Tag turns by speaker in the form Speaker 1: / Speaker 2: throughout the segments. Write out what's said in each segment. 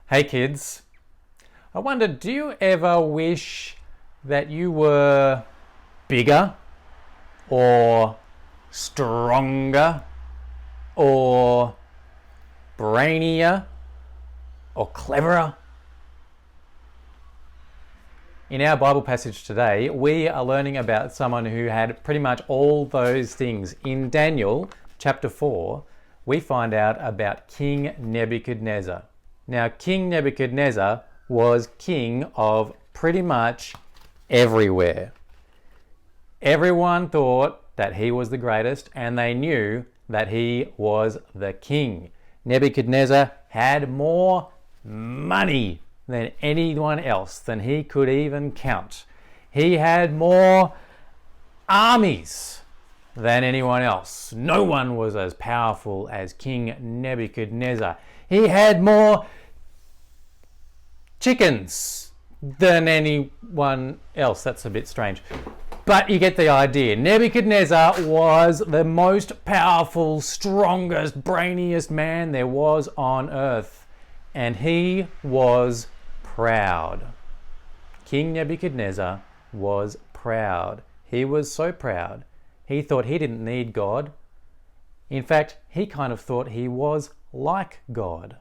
Speaker 1: Hey kids, I wonder, do you ever wish that you were bigger or stronger or brainier or cleverer? In our Bible passage today, we are learning about someone who had pretty much all those things. In Daniel chapter 4, we find out about King Nebuchadnezzar. Now, King Nebuchadnezzar was king of pretty much everywhere. Everyone thought that he was the greatest, and they knew that he was the king. Nebuchadnezzar had more money than anyone else, than he could even count. He had more armies than anyone else. No one was as powerful as King Nebuchadnezzar. He had more chickens than anyone else. That's a bit strange, but you get the idea. Nebuchadnezzar was the most powerful, strongest, brainiest man there was on earth, and he was proud. King Nebuchadnezzar was proud. He was so proud, he thought he didn't need God. In fact, he kind of thought he was like God.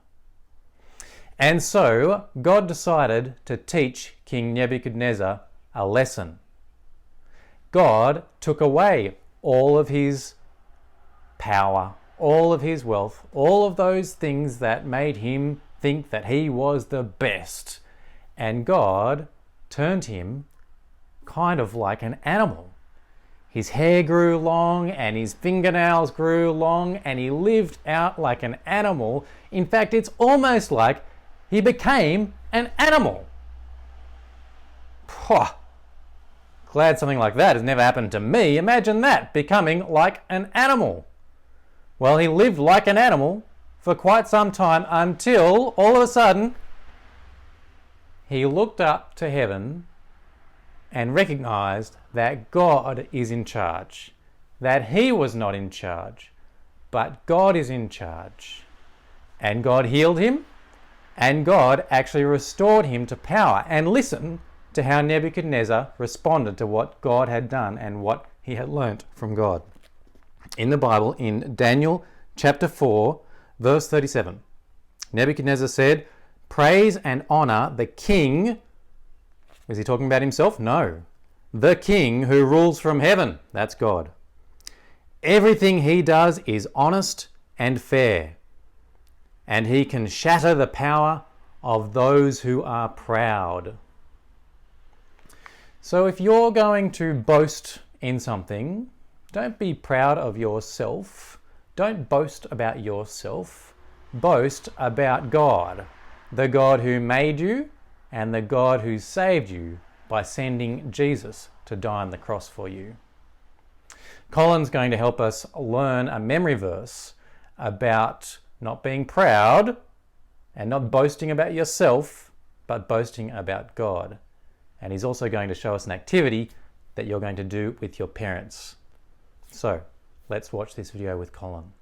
Speaker 1: And so God decided to teach King Nebuchadnezzar a lesson. God took away all of his power, all of his wealth, all of those things that made him think that he was the best. And God turned him kind of like an animal. His hair grew long and his fingernails grew long and he lived out like an animal. In fact, it's almost like he became an animal. Glad something like that has never happened to me. Imagine that, becoming like an animal. Well, he lived like an animal for quite some time until all of a sudden he looked up to heaven and recognized that God is in charge, that he was not in charge, but God is in charge. And God healed him, and God actually restored him to power. And listen to how Nebuchadnezzar responded to what God had done and what he had learnt from God. In the Bible, in Daniel chapter 4, verse 37, Nebuchadnezzar said, "Praise and honor the king." Is he talking about himself? No. The king who rules from heaven. That's God. "Everything he does is honest and fair, and he can shatter the power of those who are proud." So if you're going to boast in something, don't be proud of yourself. Don't boast about yourself. Boast about God, the God who made you and the God who saved you by sending Jesus to die on the cross for you. Colin's going to help us learn a memory verse about not being proud and not boasting about yourself, but boasting about God. And he's also going to show us an activity that you're going to do with your parents. So let's watch this video with Colin.